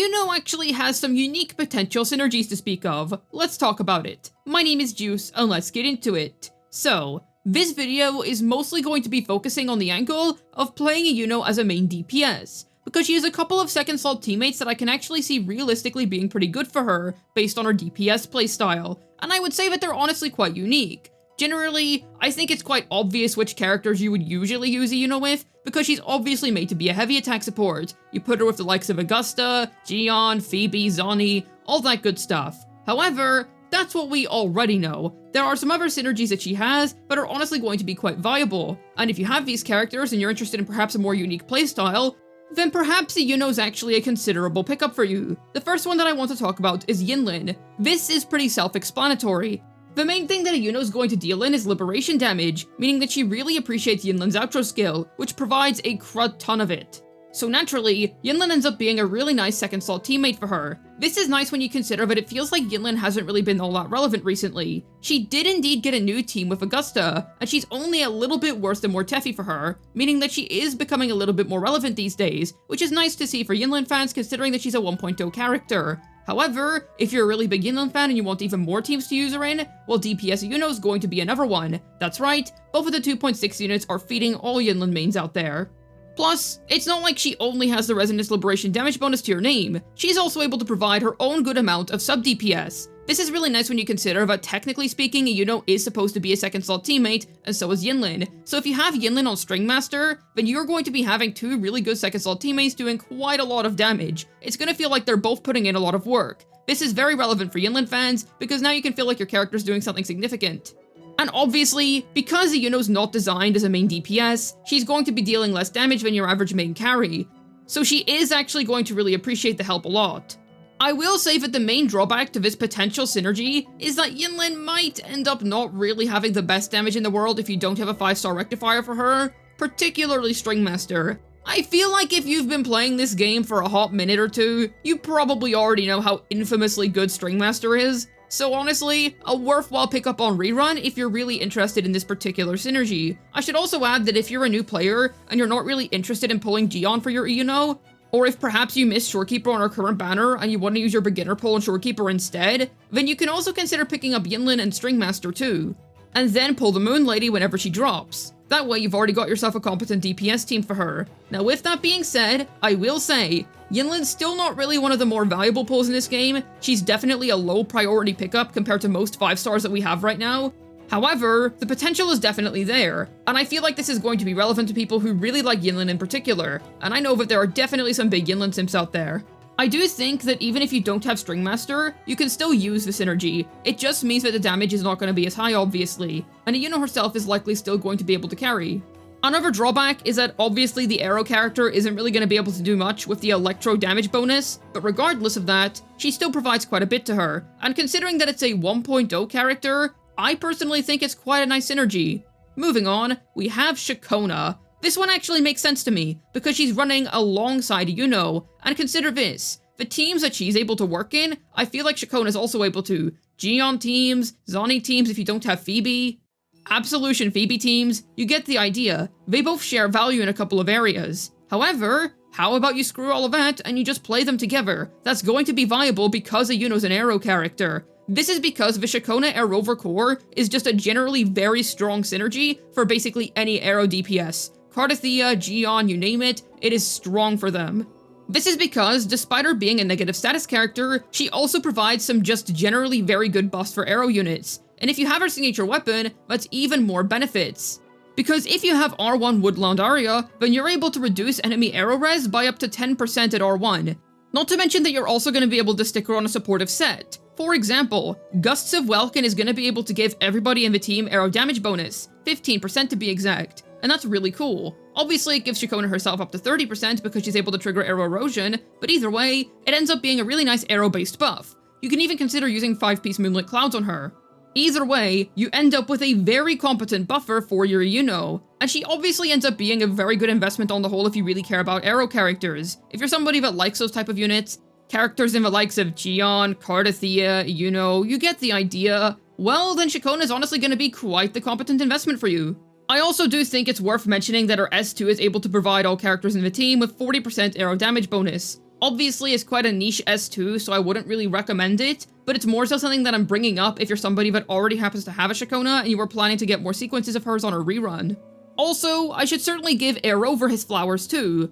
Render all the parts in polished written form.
Iuno actually has some unique potential synergies to speak of. Let's talk about it. My name is Juice, and let's get into it. So, this video is mostly going to be focusing on the angle of playing Iuno as a main DPS, because she has a couple of second slot teammates that I can actually see realistically being pretty good for her, based on her DPS playstyle, and I would say that they're honestly quite unique. Generally, I think it's quite obvious which characters you would usually use Iuno with, because she's obviously made to be a heavy attack support. You put her with the likes of Augusta, Gion, Phoebe, Zoni, all that good stuff. However, that's what we already know. There are some other synergies that she has, but are honestly going to be quite viable, and if you have these characters and you're interested in perhaps a more unique playstyle, then perhaps Iuno's actually a considerable pickup for you. The first one that I want to talk about is Yinlin. This is pretty self-explanatory. The main thing that Iuno is going to deal in is liberation damage, meaning that she really appreciates Yinlin's outro skill, which provides a crud ton of it. So naturally, Yinlin ends up being a really nice second slot teammate for her. This is nice when you consider that it feels like Yinlin hasn't really been all that relevant recently. She did indeed get a new team with Augusta, and she's only a little bit worse than Mortefi for her, meaning that she is becoming a little bit more relevant these days, which is nice to see for Yinlin fans considering that she's a 1.0 character. However, if you're a really big Yinlin fan and you want even more teams to use her in, well, DPS Iuno is going to be another one. That's right, both of the 2.6 units are feeding all Yinlin mains out there. Plus, it's not like she only has the Resonance Liberation damage bonus to her name, she's also able to provide her own good amount of sub DPS. This is really nice when you consider that technically speaking, Iuno is supposed to be a second slot teammate, and so is Yinlin. So if you have Yinlin on String Master, then you're going to be having two really good second slot teammates doing quite a lot of damage. It's gonna feel like they're both putting in a lot of work. This is very relevant for Yinlin fans, because now you can feel like your character's doing something significant. And obviously, because Iuno's not designed as a main DPS, she's going to be dealing less damage than your average main carry. So she is actually going to really appreciate the help a lot. I will say that the main drawback to this potential synergy is that Yinlin might end up not really having the best damage in the world if you don't have a 5-star rectifier for her, particularly String Master. I feel like if you've been playing this game for a hot minute or two, you probably already know how infamously good String Master is. So honestly, a worthwhile pickup on Rerun if you're really interested in this particular synergy. I should also add that if you're a new player and you're not really interested in pulling Gion for your Iuno, or if perhaps you miss Shorekeeper on our current banner and you want to use your beginner pull on Shorekeeper instead, then you can also consider picking up Yinlin and String Master too, and then pull the Moon Lady whenever she drops. That way you've already got yourself a competent DPS team for her. Now with that being said, I will say, Yinlin's still not really one of the more valuable pulls in this game. She's definitely a low priority pickup compared to most 5-stars that we have right now. However, the potential is definitely there, and I feel like this is going to be relevant to people who really like Yinlin in particular, and I know that there are definitely some big Yinlin simps out there. I do think that even if you don't have String Master, you can still use the synergy. It just means that the damage is not going to be as high, obviously, and Iuno herself is likely still going to be able to carry. Another drawback is that obviously the Arrow character isn't really going to be able to do much with the Electro damage bonus, but regardless of that, she still provides quite a bit to her, and considering that it's a 1.0 character, I personally think it's quite a nice synergy. Moving on, we have Ciaccona. This one actually makes sense to me, because she's running alongside Iuno, and consider this, the teams that she's able to work in, I feel like Ciaccona is also able to. Gion teams, Zoni teams if you don't have Phoebe, Absolution Phoebe teams, you get the idea, they both share value in a couple of areas. However, how about you screw all of that and you just play them together? That's going to be viable because Iuno's an Arrow character. This is because the Ciaccona Arrover core is just a generally very strong synergy for basically any Arrow DPS. Cardathea, Gion, you name it, it is strong for them. This is because, despite her being a negative status character, she also provides some just generally very good buffs for Arrow units. And if you have her signature weapon, that's even more benefits. Because if you have R1 Woodland Aria, then you're able to reduce enemy arrow res by up to 10% at R1. Not to mention that you're also going to be able to stick her on a supportive set. For example, Gusts of Welkin is going to be able to give everybody in the team arrow damage bonus, 15% to be exact, and that's really cool. Obviously it gives Ciaccona herself up to 30% because she's able to trigger arrow erosion, but either way, it ends up being a really nice arrow-based buff. You can even consider using 5-piece Moonlit Clouds on her. Either way, you end up with a very competent buffer for your Iuno, and she obviously ends up being a very good investment on the whole if you really care about arrow characters. If you're somebody that likes those type of units, characters in the likes of Gion, Cardathea, Iuno, you get the idea, well then Ciaccona is honestly going to be quite the competent investment for you. I also do think it's worth mentioning that her S2 is able to provide all characters in the team with 40% arrow damage bonus. Obviously, it's quite a niche S2, so I wouldn't really recommend it, but it's more so something that I'm bringing up if you're somebody that already happens to have a Ciaccona and you were planning to get more sequences of hers on a rerun. Also, I should certainly give Arrow for his flowers too.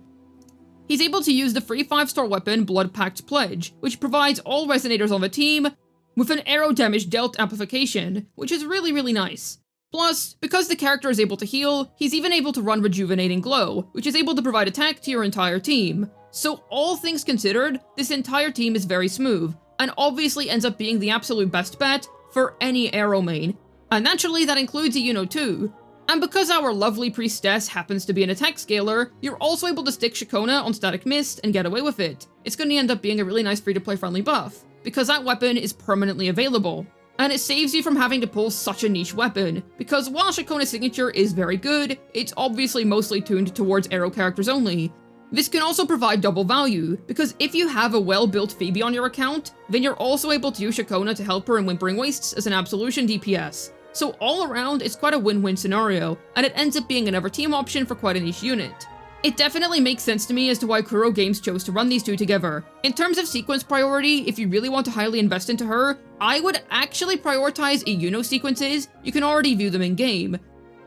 He's able to use the free 5-star weapon Blood Pact Pledge, which provides all Resonators on the team with an arrow damage dealt amplification, which is really nice. Plus, because the character is able to heal, he's even able to run Rejuvenating Glow, which is able to provide attack to your entire team. So all things considered, this entire team is very smooth, and obviously ends up being the absolute best bet for any Arrow main. And naturally that includes Iuno too. And because our lovely priestess happens to be an attack scaler, you're also able to stick Ciaccona on Static Mist and get away with it. It's going to end up being a really nice free-to-play friendly buff, because that weapon is permanently available. And it saves you from having to pull such a niche weapon, because while Ciaccona's signature is very good, it's obviously mostly tuned towards Arrow characters only. This can also provide double value, because if you have a well-built Phoebe on your account, then you're also able to use Ciaccona to help her in Whimpering Wastes as an Absolution DPS. So all around, it's quite a win-win scenario, and it ends up being another team option for quite a niche unit. It definitely makes sense to me as to why Kuro Games chose to run these two together. In terms of sequence priority, if you really want to highly invest into her, I would actually prioritize Iuno sequences. You can already view them in-game.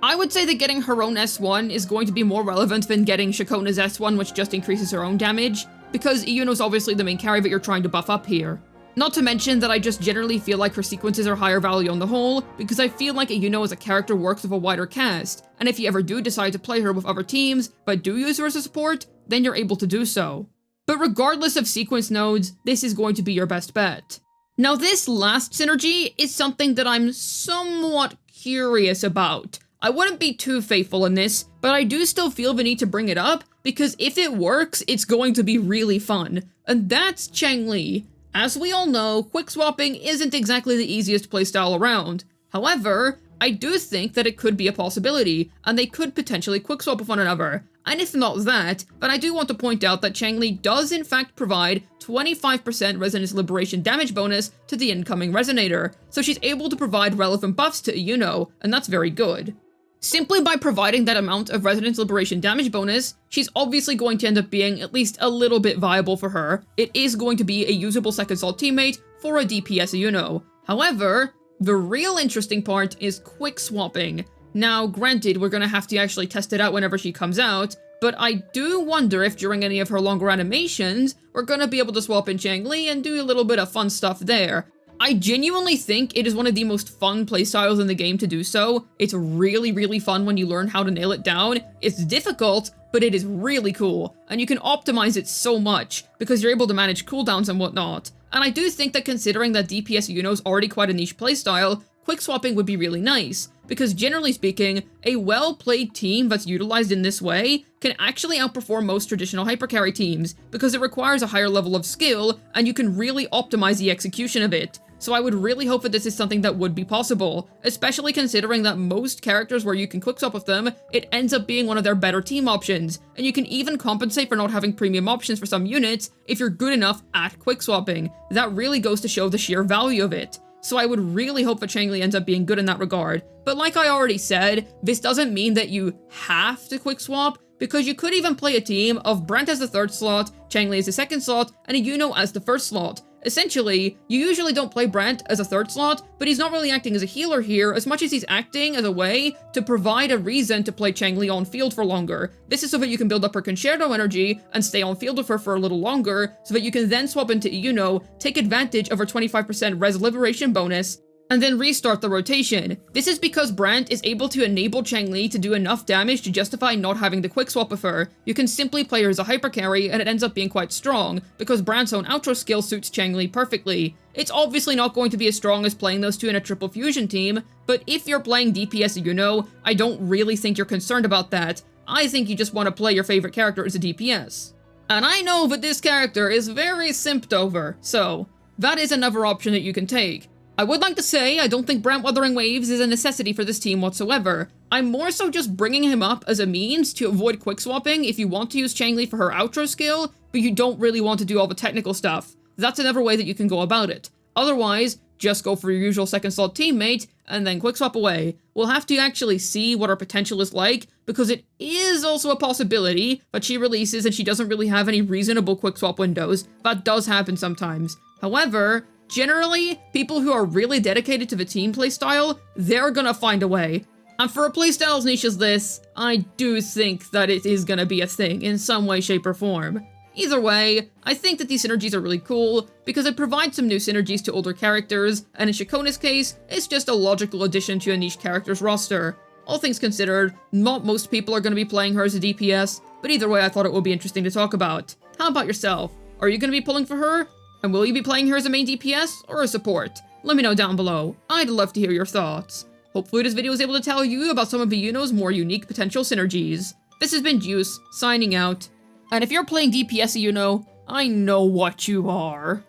I would say that getting her own S1 is going to be more relevant than getting Ciaccona's S1, which just increases her own damage, because Iuno's obviously the main carry that you're trying to buff up here. Not to mention that I just generally feel like her sequences are higher value on the whole, because I feel like Iuno as a character works with a wider cast, and if you ever do decide to play her with other teams, but do use her as a support, then you're able to do so. But regardless of sequence nodes, this is going to be your best bet. Now this last synergy is something that I'm somewhat curious about. I wouldn't be too faithful in this, but I do still feel the need to bring it up, because if it works, it's going to be really fun, and that's Changli. As we all know, quick swapping isn't exactly the easiest playstyle around. However, I do think that it could be a possibility, and they could potentially quick swap with one another. And if not that, then I do want to point out that Changli does in fact provide 25% Resonance Liberation damage bonus to the incoming Resonator, so she's able to provide relevant buffs to Iuno, and that's very good. Simply by providing that amount of Resonance Liberation damage bonus, she's obviously going to end up being at least a little bit viable for her. It is going to be a usable second slot teammate for a DPS Iuno. However, the real interesting part is quick swapping. Now, granted, we're gonna have to actually test it out whenever she comes out, but I do wonder if during any of her longer animations, we're gonna be able to swap in Changli and do a little bit of fun stuff there. I genuinely think it is one of the most fun playstyles in the game to do so. It's really fun when you learn how to nail it down. It's difficult, but it is really cool, and you can optimize it so much, because you're able to manage cooldowns and whatnot. And I do think that considering that DPS Iuno is already quite a niche playstyle, quick swapping would be really nice, because generally speaking, a well-played team that's utilized in this way can actually outperform most traditional hypercarry teams, because it requires a higher level of skill, and you can really optimize the execution of it. So I would really hope that this is something that would be possible, especially considering that most characters where you can quickswap with them, it ends up being one of their better team options, and you can even compensate for not having premium options for some units if you're good enough at quickswapping. That really goes to show the sheer value of it. So I would really hope that Changli ends up being good in that regard. But like I already said, this doesn't mean that you have to quickswap, because you could even play a team of Brent as the third slot, Changli as the second slot, and Iuno as the first slot. Essentially, you usually don't play Brent as a third slot, but he's not really acting as a healer here as much as he's acting as a way to provide a reason to play Changli on field for longer. This is so that you can build up her Concerto energy and stay on field with her for a little longer, so that you can then swap into Iuno, take advantage of her 25% res liberation bonus, and then restart the rotation. This is because Brant is able to enable Changli to do enough damage to justify not having the quick swap with her. You can simply play her as a hyper carry and it ends up being quite strong, because Brant's own outro skill suits Changli perfectly. It's obviously not going to be as strong as playing those two in a triple fusion team, but if you're playing DPS Iuno, I don't really think you're concerned about that. I think you just want to play your favorite character as a DPS. And I know that this character is very simped over, so that is another option that you can take. I would like to say I don't think Brant Wuthering Waves is a necessity for this team whatsoever. I'm more so just bringing him up as a means to avoid quick swapping if you want to use Changli for her outro skill, but you don't really want to do all the technical stuff. That's another way that you can go about it. Otherwise, just go for your usual second slot teammate, and then quick swap away. We'll have to actually see what her potential is like, because it is also a possibility that she releases and she doesn't really have any reasonable quick swap windows. That does happen sometimes. However, generally, people who are really dedicated to the team playstyle, they're gonna find a way. And for a playstyle as niche as this, I do think that it is gonna be a thing in some way, shape, or form. Either way, I think that these synergies are really cool, because it provides some new synergies to older characters, and in Ciaccona's case, it's just a logical addition to a niche character's roster. All things considered, not most people are going to be playing her as a DPS, but either way I thought it would be interesting to talk about. How about yourself? Are you going to be pulling for her? And will you be playing her as a main DPS, or a support? Let me know down below. I'd love to hear your thoughts. Hopefully this video was able to tell you about some of Iuno's more unique potential synergies. This has been Juice, signing out. And if you're playing DPS Iuno, I know what you are.